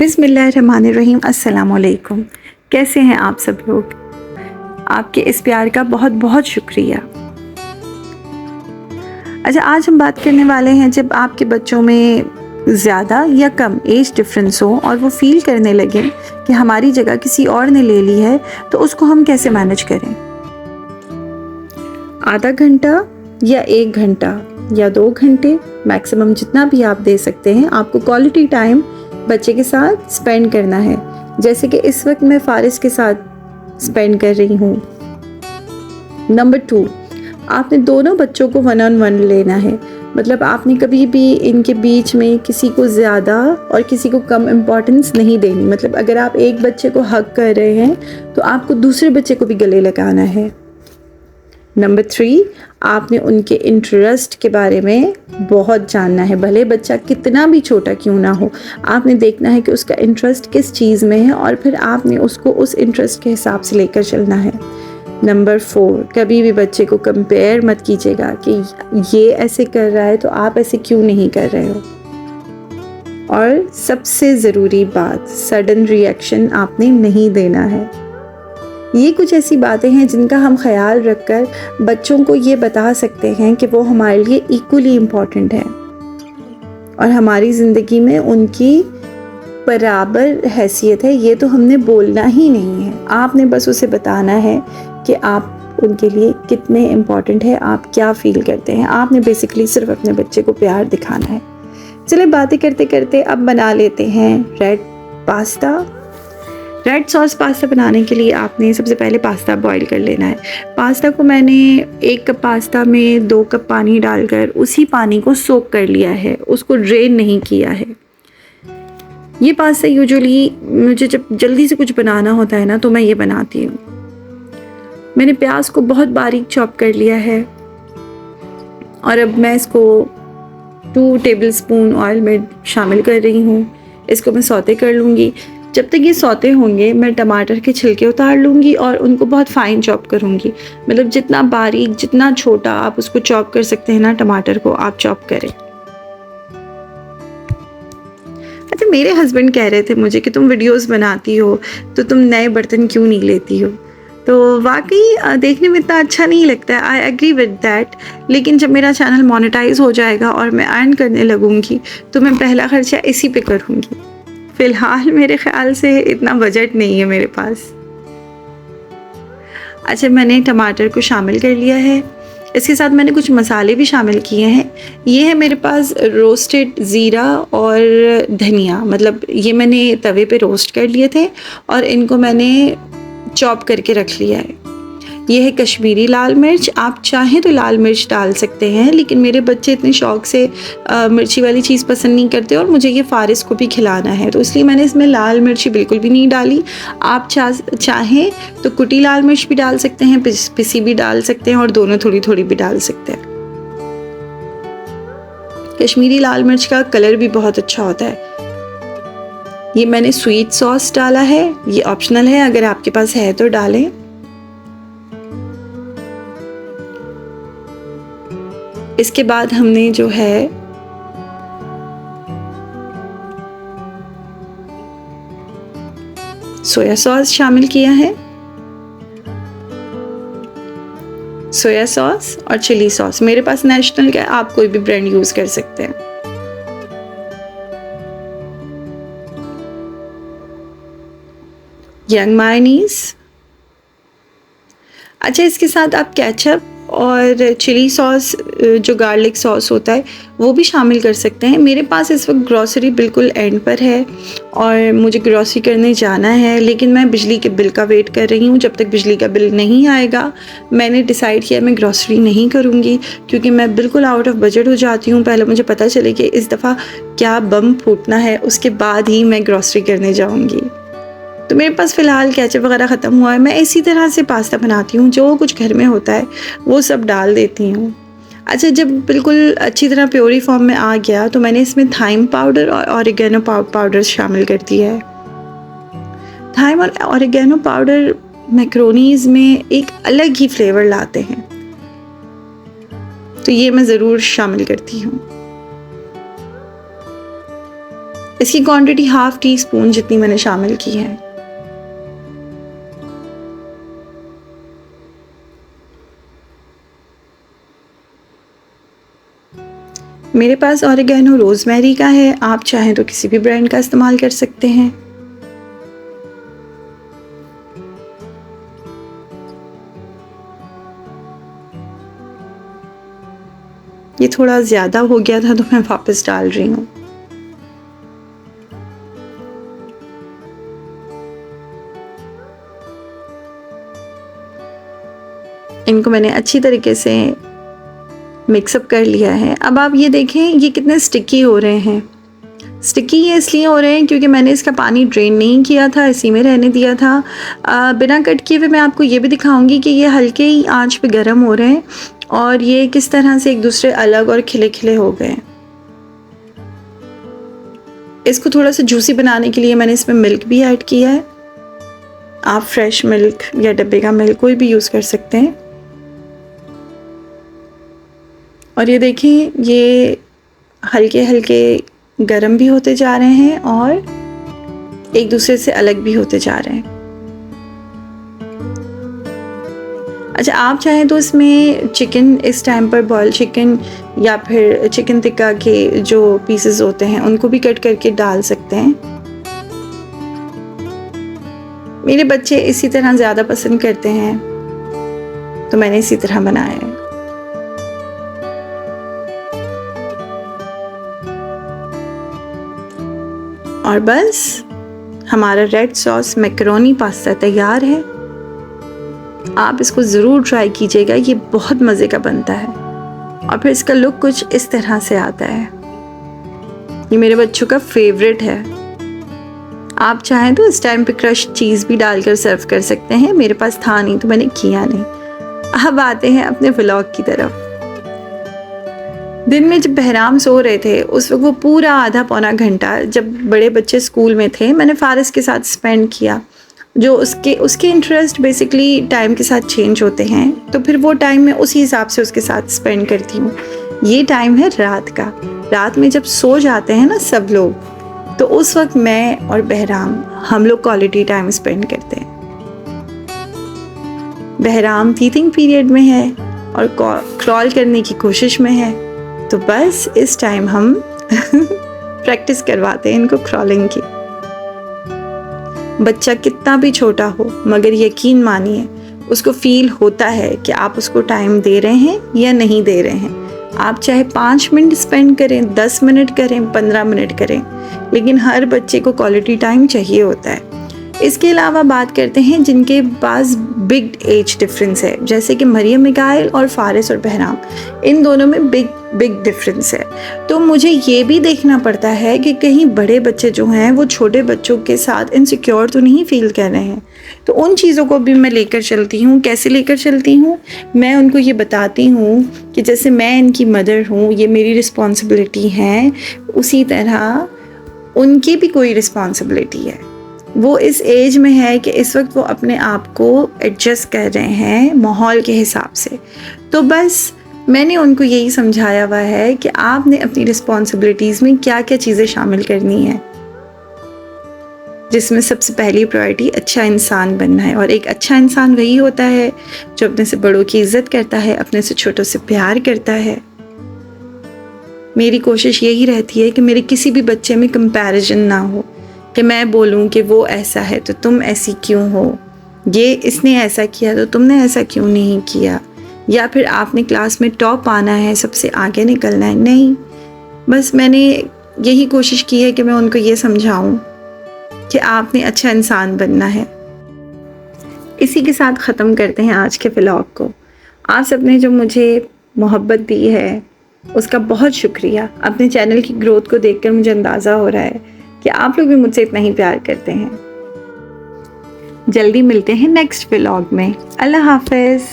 बिस्मिल्लाहिर्रहमानिर्रहीम। अस्सलाम वालेकुम। कैसे हैं आप सब लोग? आपके इस प्यार का बहुत बहुत शुक्रिया। अच्छा, आज हम बात करने वाले हैं जब आपके बच्चों में ज़्यादा या कम एज डिफरेंस हो और वो फील करने लगे कि हमारी जगह किसी और ने ले ली है, तो उसको हम कैसे मैनेज करें। आधा घंटा या 1 घंटा या 2 घंटे मैक्सिमम जितना भी आप दे सकते हैं, आपको क्वालिटी टाइम बच्चे के साथ स्पेंड करना है। जैसे कि इस वक्त मैं फारिस के साथ स्पेंड कर रही हूँ। नंबर 2, आपने दोनों बच्चों को 1-on-1 लेना है। मतलब आपने कभी भी इनके बीच में किसी को ज़्यादा और किसी को कम इम्पोर्टेंस नहीं देनी। मतलब अगर आप एक बच्चे को हग कर रहे हैं तो आपको दूसरे बच्चे को भी गले लगाना है। नंबर 3, आपने उनके इंटरेस्ट के बारे में बहुत जानना है। भले बच्चा कितना भी छोटा क्यों ना हो, आपने देखना है कि उसका इंटरेस्ट किस चीज़ में है और फिर आपने उसको उस इंटरेस्ट के हिसाब से लेकर चलना है। नंबर 4, कभी भी बच्चे को कंपेयर मत कीजिएगा कि ये ऐसे कर रहा है तो आप ऐसे क्यों नहीं कर रहे हो। और सबसे ज़रूरी बात, सडन रिएक्शन आपने नहीं देना है। ये कुछ ऐसी बातें हैं जिनका हम ख्याल रखकर बच्चों को ये बता सकते हैं कि वो हमारे लिए इक्वली इम्पॉर्टेंट है और हमारी ज़िंदगी में उनकी बराबर हैसियत है। ये तो हमने बोलना ही नहीं है, आपने बस उसे बताना है कि आप उनके लिए कितने इम्पॉर्टेंट है, आप क्या फ़ील करते हैं। आपने बेसिकली सिर्फ अपने बच्चे को प्यार दिखाना है। चलिए, बातें करते करते अब बना लेते हैं red pasta. Red sauce pasta बनाने के लिए आपने सबसे पहले पास्ता बॉईल कर लेना है। पास्ता को मैंने 1 कप पास्ता में 2 कप पानी डालकर उसी पानी को सोक कर लिया है, उसको ड्रेन नहीं किया है। ये पास्ता यूजुअली मुझे जब जल्दी से कुछ बनाना होता है ना, तो मैं ये बनाती हूँ। मैंने प्याज को बहुत बारीक चॉप कर लिया है और अब मैं इसको 2 टेबलस्पून ऑयल में शामिल कर रही हूँ। इसको मैं सौते कर लूँगी। जब तक ये सौते होंगे मैं टमाटर के छिलके उतार लूँगी और उनको बहुत फाइन चॉप करूँगी। मतलब जितना बारीक, जितना छोटा आप उसको चॉप कर सकते हैं ना, टमाटर को आप चॉप करें। अच्छा, मेरे हस्बैंड कह रहे थे मुझे कि तुम वीडियोस बनाती हो तो तुम नए बर्तन क्यों नहीं लेती हो। तो वाकई देखने में इतना अच्छा नहीं लगता है, आई एग्री विद दैट। लेकिन जब मेरा चैनल मोनेटाइज हो जाएगा और मैं अर्न करने लगूँगी तो मैं पहला खर्चा इसी पे करूँगी। फ़िलहाल मेरे ख़्याल से इतना बजट नहीं है मेरे पास। अच्छा, मैंने टमाटर को शामिल कर लिया है। इसके साथ मैंने कुछ मसाले भी शामिल किए हैं। ये है मेरे पास रोस्टेड ज़ीरा और धनिया। मतलब ये मैंने तवे पे रोस्ट कर लिए थे और इनको मैंने चॉप करके रख लिया है। ये है कश्मीरी लाल मिर्च। आप चाहें तो लाल मिर्च डाल सकते हैं, लेकिन मेरे बच्चे इतने शौक़ से मिर्ची वाली चीज़ पसंद नहीं करते और मुझे ये फारिस को भी खिलाना है, तो इसलिए मैंने इसमें लाल मिर्ची बिल्कुल भी नहीं डाली। आप चाहें तो कुटी लाल मिर्च भी डाल सकते हैं, पिसी भी डाल सकते हैं और दोनों थोड़ी थोड़ी भी डाल सकते हैं। कश्मीरी लाल मिर्च का कलर भी बहुत अच्छा होता है। ये मैंने स्वीट सॉस डाला है, ये ऑप्शनल है, अगर आपके पास है तो डालें। इसके बाद हमने जो है सोया सॉस शामिल किया है। सोया सॉस और चिली सॉस मेरे पास नेशनल का है, आप कोई भी ब्रांड यूज कर सकते हैं। Young mayonnaise. अच्छा, इसके साथ आप केचप और चिली सॉस, जो गार्लिक सॉस होता है, वो भी शामिल कर सकते हैं। मेरे पास इस वक्त ग्रॉसरी बिल्कुल एंड पर है और मुझे ग्रॉसरी करने जाना है, लेकिन मैं बिजली के बिल का वेट कर रही हूँ। जब तक बिजली का बिल नहीं आएगा मैंने डिसाइड किया मैं ग्रॉसरी नहीं करूँगी, क्योंकि मैं बिल्कुल आउट ऑफ बजट हो जाती हूँ। पहले मुझे पता चले कि इस दफ़ा क्या बम फूटना है, उसके बाद ही मैं ग्रॉसरी करने जाऊँगी। तो मेरे पास फ़िलहाल केचप वगैरह ख़त्म हुआ है। मैं इसी तरह से पास्ता बनाती हूँ, जो कुछ घर में होता है वो सब डाल देती हूँ। अच्छा, जब बिल्कुल अच्छी तरह प्योरी फॉर्म में आ गया तो मैंने इसमें थाइम पाउडर और ऑरिगेनो पाउडर शामिल कर दिया है। थाइम और ऑरिगेनो पाउडर मैक्रोनीज़ में एक अलग ही फ्लेवर लाते हैं, तो ये मैं ज़रूर शामिल करती हूँ। इसकी क्वांटिटी 1/2 टीस्पून जितनी मैंने शामिल की है। मेरे पास ऑरिगेनो रोज़मेरी का है, आप चाहें तो किसी भी ब्रांड का इस्तेमाल कर सकते हैं। ये थोड़ा ज़्यादा हो गया था तो मैं वापस डाल रही हूँ। इनको मैंने अच्छी तरीके से मिक्सअप कर लिया है। अब आप ये देखें ये कितने स्टिकी हो रहे हैं। स्टिकी ये इसलिए हो रहे हैं क्योंकि मैंने इसका पानी ड्रेन नहीं किया था, इसी में रहने दिया था। बिना कट किए हुए मैं आपको ये भी दिखाऊंगी कि ये हल्के ही आंच पे गर्म हो रहे हैं और ये किस तरह से एक दूसरे अलग और खिले खिले हो गए। इसको थोड़ा सा जूसी बनाने के लिए मैंने इसमें मिल्क भी ऐड किया है। आप फ्रेश मिल्क या डब्बे का मिल्क कोई भी यूज़ कर सकते हैं। और ये देखिए ये हल्के हल्के गर्म भी होते जा रहे हैं और एक दूसरे से अलग भी होते जा रहे हैं। अच्छा, आप चाहें तो इसमें चिकन इस टाइम पर बॉयल चिकन या फिर चिकन टिक्का के जो पीसेस होते हैं उनको भी कट करके डाल सकते हैं। मेरे बच्चे इसी तरह ज़्यादा पसंद करते हैं तो मैंने इसी तरह बनाया है। और बस हमारा रेड सॉस मैकरोनी पास्ता तैयार है। आप इसको ज़रूर ट्राई कीजिएगा, ये बहुत मज़े का बनता है। और फिर इसका लुक कुछ इस तरह से आता है। ये मेरे बच्चों का फेवरेट है। आप चाहें तो इस टाइम पे क्रश चीज़ भी डालकर सर्व कर सकते हैं। मेरे पास था नहीं तो मैंने किया नहीं। अब आते हैं अपने व्लॉग की तरफ। दिन में जब बहराम सो रहे थे उस वक्त वो पूरा आधा पौना घंटा जब बड़े बच्चे स्कूल में थे मैंने फ़ारिस के साथ स्पेंड किया। जो उसके इंटरेस्ट बेसिकली टाइम के साथ चेंज होते हैं तो फिर वो टाइम मैं उसी हिसाब से उसके साथ स्पेंड करती हूँ। ये टाइम है रात का। रात में जब सो जाते हैं ना सब लोग तो उस वक्त मैं और बहराम हम लोग क्वालिटी टाइम स्पेंड करते हैं। बहराम टीथिंग पीरियड में है और क्रॉल करने की कोशिश में है तो बस इस टाइम हम प्रैक्टिस करवाते हैं इनको क्रॉलिंग की। बच्चा कितना भी छोटा हो मगर यकीन मानिए उसको फील होता है कि आप उसको टाइम दे रहे हैं या नहीं दे रहे हैं। आप चाहे 5 मिनट स्पेंड करें, 10 मिनट करें, 15 मिनट करें, लेकिन हर बच्चे को क्वालिटी टाइम चाहिए होता है। इसके अलावा बात करते हैं जिनके पास बिग एज डिफरेंस है, जैसे कि मरियम मिकाइल और फ़ारिस और बहराम, इन दोनों में बिग डिफरेंस है। तो मुझे ये भी देखना पड़ता है कि कहीं बड़े बच्चे जो हैं वो छोटे बच्चों के साथ इनसिक्योर तो नहीं फील कर रहे हैं। तो उन चीज़ों को भी मैं लेकर चलती हूँ। कैसे लेकर चलती हूँ? मैं उनको ये बताती हूँ कि जैसे मैं इनकी मदर हूँ, ये मेरी रिस्पॉन्सिबिलिटी है, उसी तरह उनकी भी कोई रिस्पॉन्सिबिलिटी है। वो इस एज में है कि इस वक्त वो अपने आप को एडजस्ट कर रहे हैं माहौल के हिसाब से। तो बस मैंने उनको यही समझाया हुआ है कि आपने अपनी रिस्पॉन्सिबिलिटीज़ में क्या क्या चीज़ें शामिल करनी है, जिसमें सबसे पहली प्रायोरिटी अच्छा इंसान बनना है। और एक अच्छा इंसान वही होता है जो अपने से बड़ों की इज़्ज़त करता है, अपने से छोटों से प्यार करता है। मेरी कोशिश यही रहती है कि मेरे किसी भी बच्चे में कंपैरिजन ना हो कि मैं बोलूं कि वो ऐसा है तो तुम ऐसी क्यों हो, ये इसने ऐसा किया तो तुमने ऐसा क्यों नहीं किया, या फिर आपने क्लास में टॉप आना है, सबसे आगे निकलना है। नहीं, बस मैंने यही कोशिश की है कि मैं उनको ये समझाऊं कि आपने अच्छा इंसान बनना है। इसी के साथ ख़त्म करते हैं आज के व्लॉग को। आप सबने जो मुझे मोहब्बत दी है उसका बहुत शुक्रिया। अपने चैनल की ग्रोथ को देखकर मुझे अंदाज़ा हो रहा है कि आप लोग भी मुझसे इतना ही प्यार करते हैं। जल्दी मिलते हैं नेक्स्ट व्लॉग में। अल्लाह हाफ़िज़।